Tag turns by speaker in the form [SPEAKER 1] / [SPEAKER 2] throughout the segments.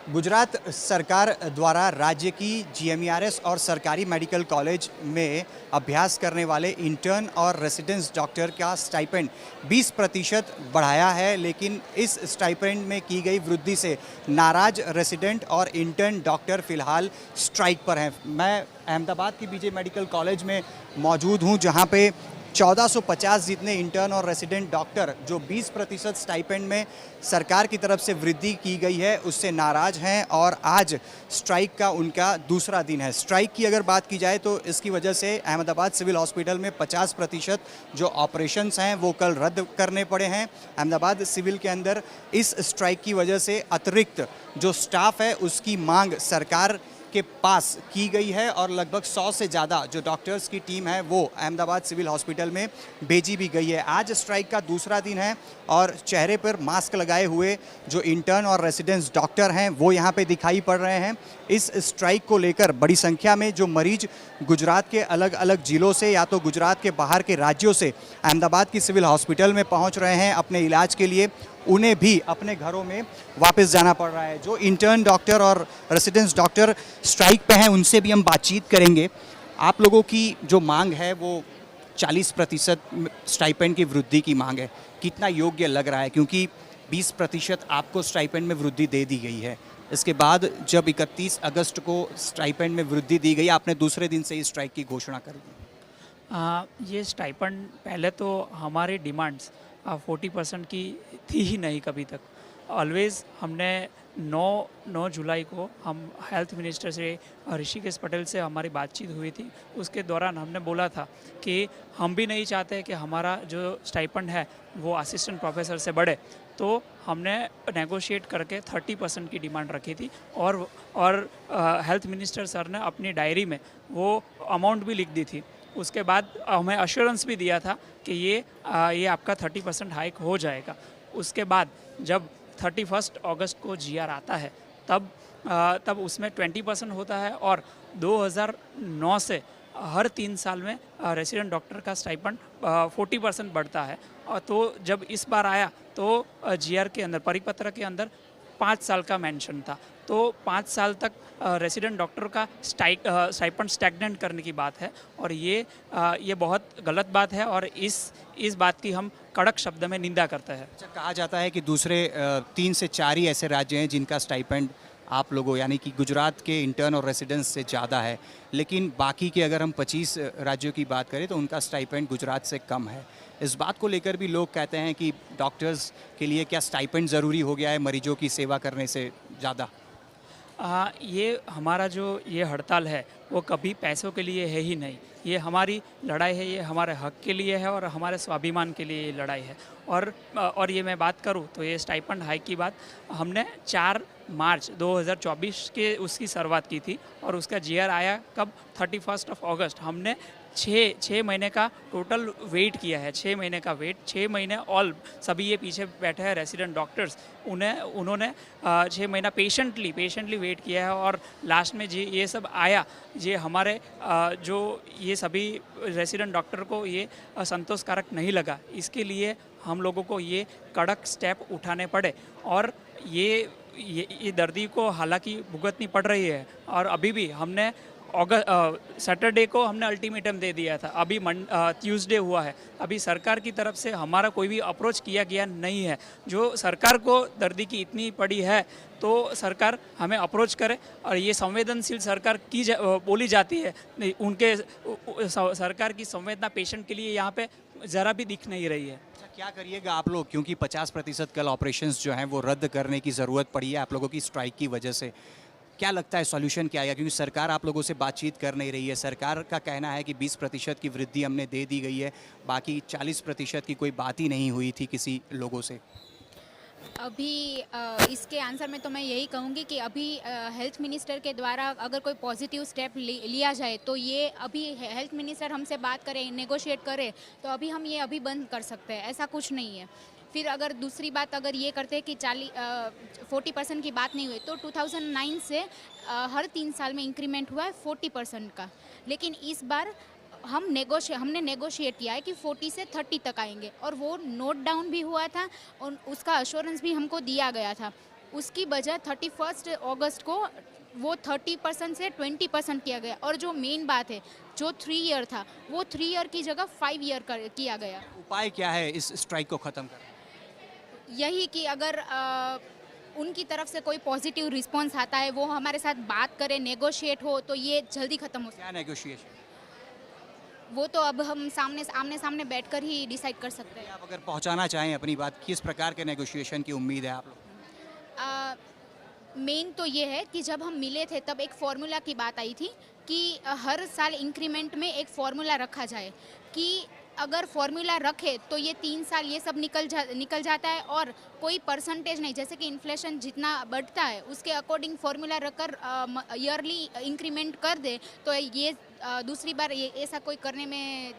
[SPEAKER 1] गुजरात सरकार द्वारा राज्य की जीएमईआरएस और सरकारी मेडिकल कॉलेज में अभ्यास करने वाले इंटर्न और रेसिडेंस डॉक्टर का स्टाइपेंड 20% बढ़ाया है, लेकिन इस स्टाइपेंड में की गई वृद्धि से नाराज रेसिडेंट और इंटर्न डॉक्टर फिलहाल स्ट्राइक पर हैं। मैं अहमदाबाद की बीजे मेडिकल कॉलेज में मौजूद हूं, जहां पे 1450 जितने इंटर्न और रेसिडेंट डॉक्टर जो 20% स्टाइपेंड में सरकार की तरफ से वृद्धि की गई है उससे नाराज हैं और आज स्ट्राइक का उनका दूसरा दिन है। स्ट्राइक की अगर बात की जाए तो इसकी वजह से अहमदाबाद सिविल हॉस्पिटल में 50% जो ऑपरेशंस हैं वो कल रद्द करने पड़े हैं। अहमदाबाद सिविल के अंदर इस स्ट्राइक की वजह से अतिरिक्त जो स्टाफ है उसकी मांग सरकार के पास की गई है और लगभग 100 से ज़्यादा जो डॉक्टर्स की टीम है वो अहमदाबाद सिविल हॉस्पिटल में भेजी भी गई है। आज स्ट्राइक का दूसरा दिन है और चेहरे पर मास्क लगाए हुए जो इंटर्न और रेसिडेंस डॉक्टर हैं वो यहाँ पे दिखाई पड़ रहे हैं। इस स्ट्राइक को लेकर बड़ी संख्या में जो मरीज गुजरात के अलग अलग ज़िलों से या तो गुजरात के बाहर के राज्यों से अहमदाबाद की सिविल हॉस्पिटल में पहुँच रहे हैं अपने इलाज के लिए, उन्हें भी अपने घरों में वापस जाना पड़ रहा है। जो इंटर्न डॉक्टर और रेसिडेंस डॉक्टर स्ट्राइक पे हैं उनसे भी हम बातचीत करेंगे। आप लोगों की जो मांग है वो 40% स्टाइपेंड की वृद्धि की मांग है, कितना योग्य लग रहा है? क्योंकि 20% आपको स्टाइपेंड में वृद्धि दे दी गई है, इसके बाद जब 31 अगस्त को स्टाइपेंड में वृद्धि दी गई, आपने दूसरे दिन से ही स्ट्राइक की घोषणा कर दी।
[SPEAKER 2] ये स्टाइपेंड पहले तो हमारी डिमांड्स 40% की थी ही नहीं कभी तक। ऑलवेज़ हमने 9 जुलाई को हम हेल्थ मिनिस्टर से ऋषिकेश पटेल से हमारी बातचीत हुई थी। उसके दौरान हमने बोला था कि हम भी नहीं चाहते कि हमारा जो स्टाइपेंड है वो असिस्टेंट प्रोफेसर से बढ़े, तो हमने नेगोशिएट करके 30% की डिमांड रखी थी और हेल्थ मिनिस्टर सर ने अपनी डायरी में वो अमाउंट भी लिख दी थी। उसके बाद हमें अश्योरेंस भी दिया था कि ये आपका 30% हाइक हो जाएगा। उसके बाद जब 31 अगस्त को जीआर आता है तब उसमें 20% होता है और 2009 से हर 3 साल में रेसिडेंट डॉक्टर का स्टाइपेंड 40% बढ़ता है। और तो जब इस बार आया तो जीआर के अंदर परिपत्र के अंदर 5 साल का मेंशन था, तो 5 साल तक रेसिडेंट डॉक्टर का स्टाइपेंड स्टैग्नेंट करने की बात है और ये बहुत गलत बात है और इस बात की हम कड़क शब्द में निंदा करते हैं।
[SPEAKER 1] अच्छा, कहा जाता है कि दूसरे 3 से 4 ही ऐसे राज्य हैं जिनका स्टाइपेंड आप लोगों यानी कि गुजरात के इंटर्न और रेसिडेंस से ज़्यादा है, लेकिन बाकी के अगर हम 25 राज्यों की बात करें तो उनका स्टाइपेंड गुजरात से कम है। इस बात को लेकर भी लोग कहते हैं कि डॉक्टर्स के लिए क्या स्टाइपेंड ज़रूरी हो गया है मरीजों की सेवा करने से ज़्यादा?
[SPEAKER 2] ये हमारा जो ये हड़ताल है वो कभी पैसों के लिए है ही नहीं। ये हमारी लड़ाई है, ये हमारे हक के लिए है और हमारे स्वाभिमान के लिए ये लड़ाई है। और ये मैं बात करूँ तो ये स्टाइपेंड हाइक की बात हमने 4 मार्च 2024 के उसकी शुरुआत की थी और उसका जीआर आया कब 31 अगस्त। हमने 6 महीने का टोटल वेट किया है, 6 महीने का वेट, 6 महीने ऑल सभी ये पीछे बैठे हैं रेसिडेंट डॉक्टर्स, उन्होंने 6 महीना पेशेंटली वेट किया है और लास्ट में जी ये सब आया, ये हमारे जो ये सभी रेसिडेंट डॉक्टर को ये संतोषकारक नहीं लगा। इसके लिए हम लोगों को ये कड़क स्टेप उठाने पड़े और ये दर्दी को हालांकि भुगतनी पड़ रही है और अभी भी हमने सैटरडे को हमने अल्टीमेटम दे दिया था, अभी ट्यूसडे हुआ है, अभी सरकार की तरफ से हमारा कोई भी अप्रोच किया गया नहीं है। जो सरकार को दर्दी की इतनी पड़ी है तो सरकार हमें अप्रोच करे और ये संवेदनशील सरकार बोली जाती है, उनके सरकार की संवेदना पेशेंट के लिए यहाँ पे ज़रा भी दिख नहीं रही है।
[SPEAKER 1] अच्छा, क्या करिएगा आप लोग, क्योंकि 50% कल ऑपरेशंस जो हैं वो रद्द करने की ज़रूरत पड़ी है आप लोगों की स्ट्राइक की वजह से, क्या लगता है सॉल्यूशन क्या आएगा? क्योंकि सरकार आप लोगों से बातचीत कर नहीं रही है। सरकार का कहना है कि 20% की वृद्धि हमने दे दी गई है, बाकी 40% की कोई बात ही नहीं हुई थी किसी लोगों से।
[SPEAKER 3] अभी इसके आंसर में तो मैं यही कहूँगी कि अभी हेल्थ मिनिस्टर के द्वारा अगर कोई पॉजिटिव स्टेप लिया जाए तो ये अभी हेल्थ मिनिस्टर हमसे बात करें, नेगोशिएट करें तो अभी हम ये अभी बंद कर सकते हैं, ऐसा कुछ नहीं है। फिर अगर दूसरी बात अगर ये करते हैं कि 40% की बात नहीं हुई तो 2009 से हर 3 साल में इंक्रीमेंट हुआ है 40% का, लेकिन इस बार हमने नेगोशिएट किया है कि 40 से 30 तक आएंगे और वो नोट डाउन भी हुआ था और उसका अश्योरेंस भी हमको दिया गया था। उसकी बजाय 31 अगस्त को वो 30% से 20% किया गया। और जो मेन बात है, जो 3 ईयर था वो 3 ईयर की जगह 5 ईयर किया गया।
[SPEAKER 1] उपाय क्या है इस स्ट्राइक को ख़त्म करने?
[SPEAKER 3] यही कि अगर उनकी तरफ से कोई पॉजिटिव रिस्पॉन्स आता है, वो हमारे साथ बात करें, नेगोशिएट हो, तो ये जल्दी ख़त्म हो सकता
[SPEAKER 1] क्या नेगोशिएशन?
[SPEAKER 3] है। वो तो अब हम आमने सामने बैठकर ही डिसाइड कर सकते हैं।
[SPEAKER 1] आप अगर पहुंचाना चाहें अपनी बात, किस प्रकार के नेगोशिएशन की उम्मीद है आप लोग?
[SPEAKER 3] मेन तो ये है कि जब हम मिले थे तब एक फार्मूला की बात आई थी कि हर साल इंक्रीमेंट में एक फार्मूला रखा जाए, कि अगर फार्मूला रखे तो ये 3 साल ये सब निकल जाता है, और कोई परसेंटेज नहीं, जैसे कि इन्फ्लेशन जितना बढ़ता है उसके अकॉर्डिंग फार्मूला रखकर ईयरली इंक्रीमेंट कर दे, तो ये दूसरी बार ये ऐसा कोई करने में।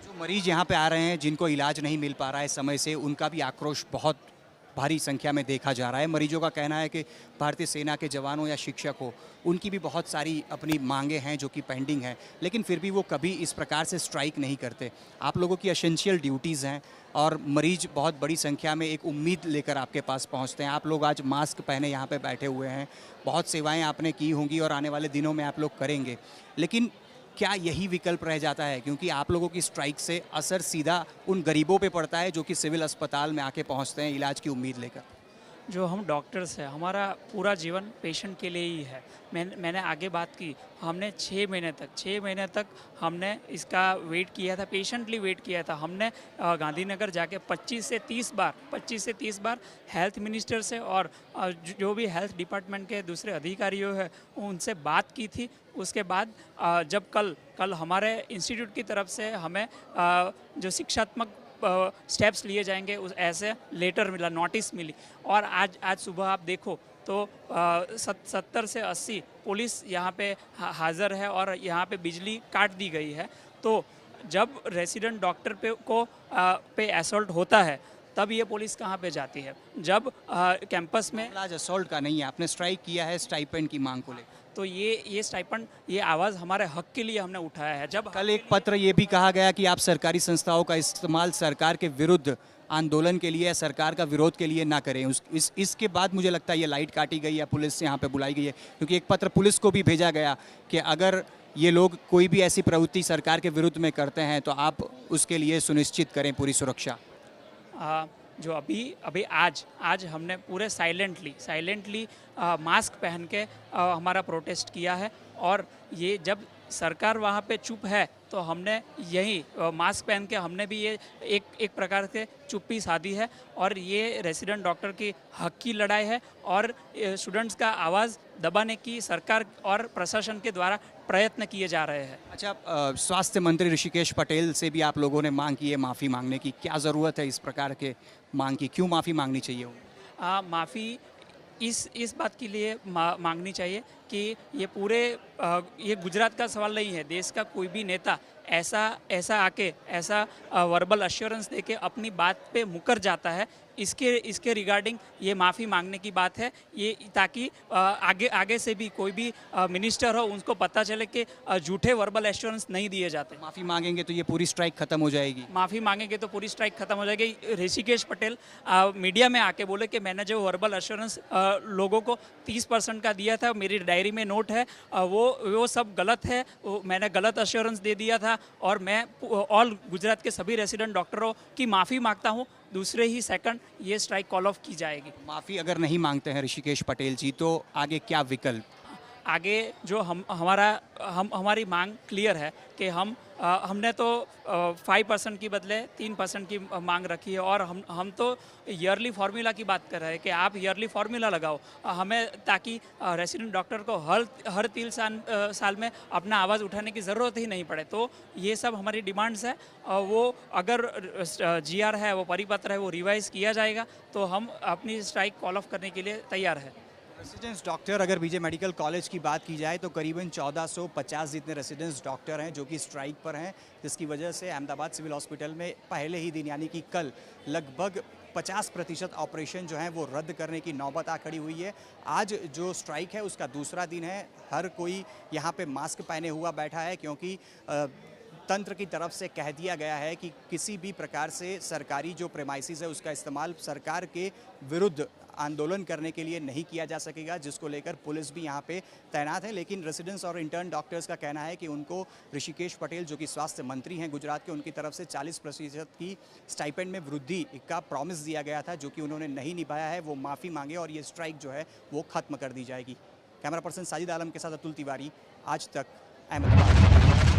[SPEAKER 1] जो मरीज यहाँ पे आ रहे हैं जिनको इलाज नहीं मिल पा रहा है समय से, उनका भी आक्रोश बहुत भारी संख्या में देखा जा रहा है। मरीजों का कहना है कि भारतीय सेना के जवानों या शिक्षक हो, उनकी भी बहुत सारी अपनी मांगे हैं जो कि पेंडिंग हैं, लेकिन फिर भी वो कभी इस प्रकार से स्ट्राइक नहीं करते। आप लोगों की एसेंशियल ड्यूटीज़ हैं और मरीज बहुत बड़ी संख्या में एक उम्मीद लेकर आपके पास पहुंचते हैं। आप लोग आज मास्क पहने यहाँ पे बैठे हुए हैं, बहुत सेवाएं आपने की होंगी और आने वाले दिनों में आप लोग करेंगे, लेकिन क्या यही विकल्प रह जाता है? क्योंकि आप लोगों की स्ट्राइक से असर सीधा उन गरीबों पे पड़ता है जो कि सिविल अस्पताल में आके पहुंचते हैं इलाज की उम्मीद लेकर।
[SPEAKER 2] जो हम डॉक्टर्स हैं, हमारा पूरा जीवन पेशेंट के लिए ही है। मैंने आगे बात की, हमने 6 महीने तक हमने इसका वेट किया था, पेशेंटली वेट किया था। हमने गांधीनगर जाके 25 से 30 बार हेल्थ मिनिस्टर से और जो भी हेल्थ डिपार्टमेंट के दूसरे अधिकारियों हैं उनसे बात की थी। उसके बाद जब कल हमारे इंस्टीट्यूट की तरफ से हमें जो शिक्षात्मक स्टेप्स लिए जाएंगे उस ऐसे लेटर मिला, नोटिस मिली, और आज सुबह आप देखो तो 70 से 80 पुलिस यहाँ पे हाज़िर है और यहाँ पे बिजली काट दी गई है। तो जब रेसिडेंट डॉक्टर पे असॉल्ट होता है तब ये पुलिस कहाँ पे जाती है? जब कैंपस में
[SPEAKER 1] आज असॉल्ट का नहीं है, आपने स्ट्राइक किया है स्टाइपेंड की मांग को लेकर।
[SPEAKER 2] तो ये स्टाइपेंड, ये आवाज़ हमारे हक के लिए हमने उठाया है। जब
[SPEAKER 1] कल एक पत्र ये भी कहा गया कि आप सरकारी संस्थाओं का इस्तेमाल सरकार के विरुद्ध आंदोलन के लिए या सरकार का विरोध के लिए ना करें, इसके बाद मुझे लगता है ये लाइट काटी गई या पुलिस यहाँ पे बुलाई गई है, क्योंकि एक पत्र पुलिस को भी भेजा गया कि अगर ये लोग कोई भी ऐसी प्रवृत्ति सरकार के विरुद्ध में करते हैं तो आप उसके लिए सुनिश्चित करें पूरी सुरक्षा।
[SPEAKER 2] जो अभी आज हमने पूरे साइलेंटली मास्क पहन के हमारा प्रोटेस्ट किया है, और ये जब सरकार वहाँ पे चुप है तो हमने यही मास्क पहन के हमने भी ये एक प्रकार से चुप्पी साधी है, और ये रेसिडेंट डॉक्टर की हक की लड़ाई है और स्टूडेंट्स का आवाज़ दबाने की सरकार और प्रशासन के द्वारा प्रयत्न किए जा रहे हैं।
[SPEAKER 1] अच्छा, स्वास्थ्य मंत्री ऋषिकेश पटेल से भी आप लोगों ने मांग की है माफ़ी मांगने की, क्या ज़रूरत है इस प्रकार के मांग की? क्यों माफ़ी मांगनी चाहिए?
[SPEAKER 2] माफ़ी इस बात के लिए मांगनी चाहिए कि ये गुजरात का सवाल नहीं है। देश का कोई भी नेता ऐसा आके ऐसा वर्बल अश्योरेंस देके अपनी बात पे मुकर जाता है, इसके रिगार्डिंग ये माफ़ी मांगने की बात है, ये ताकि आगे से भी कोई भी मिनिस्टर हो उनको पता चले कि झूठे वर्बल एश्योरेंस नहीं दिए जाते।
[SPEAKER 1] माफ़ी मांगेंगे तो ये पूरी स्ट्राइक खत्म हो जाएगी?
[SPEAKER 2] माफ़ी मांगेंगे तो पूरी स्ट्राइक खत्म हो जाएगी। ऋषिकेश पटेल मीडिया में आके बोले कि मैंने जो वर्बल एश्योरेंस लोगों को 30% का दिया था, मेरी डायरी में नोट है, वो सब गलत है, मैंने गलत एश्योरेंस दे दिया था, और मैं ऑल गुजरात के सभी रेसिडेंट डॉक्टरों की माफ़ी मांगता हूँ। दूसरे ही सेकंड ये स्ट्राइक कॉल ऑफ की जाएगी।
[SPEAKER 1] माफ़ी अगर नहीं मांगते हैं ऋषिकेश पटेल जी तो आगे क्या विकल्प?
[SPEAKER 2] आगे जो हमारी मांग क्लियर है कि हमने तो 5% की बदले 3% की मांग रखी है, और हम तो ईयरली फार्मूला की बात कर रहे हैं कि आप ईयरली फार्मूला लगाओ हमें, ताकि रेसिडेंट डॉक्टर को हर 3 साल में अपना आवाज़ उठाने की ज़रूरत ही नहीं पड़े। तो ये सब हमारी डिमांड्स है, वो अगर GR है, वो परिपत्र है, वो रिवाइज़ किया जाएगा तो हम अपनी स्ट्राइक कॉल ऑफ करने के लिए तैयार है।
[SPEAKER 1] रेसिडेंस डॉक्टर, अगर बीजे मेडिकल कॉलेज की बात की जाए तो करीबन 1450 जितने रेसिडेंस डॉक्टर हैं जो कि स्ट्राइक पर हैं, जिसकी वजह से अहमदाबाद सिविल हॉस्पिटल में पहले ही दिन यानी कि कल लगभग 50% ऑपरेशन जो हैं वो रद्द करने की नौबत आ खड़ी हुई है। आज जो स्ट्राइक है उसका दूसरा दिन है, हर कोई यहाँ पे मास्क पहने हुआ बैठा है, क्योंकि तंत्र की तरफ से कह दिया गया है कि किसी भी प्रकार से सरकारी जो प्रेमाइसिस है उसका इस्तेमाल सरकार के विरुद्ध आंदोलन करने के लिए नहीं किया जा सकेगा, जिसको लेकर पुलिस भी यहाँ पे तैनात है। लेकिन रेसिडेंट्स और इंटर्न डॉक्टर्स का कहना है कि उनको ऋषिकेश पटेल जो कि स्वास्थ्य मंत्री हैं गुजरात के, उनकी तरफ से 40% की स्टाइपेंड में वृद्धि का प्रॉमिस दिया गया था, जो कि उन्होंने नहीं निभाया है। वो माफ़ी मांगे और ये स्ट्राइक जो है वो ख़त्म कर दी जाएगी। कैमरा पर्सन साजिद आलम के साथ अतुल तिवारी, आज तक, अहमदाबाद।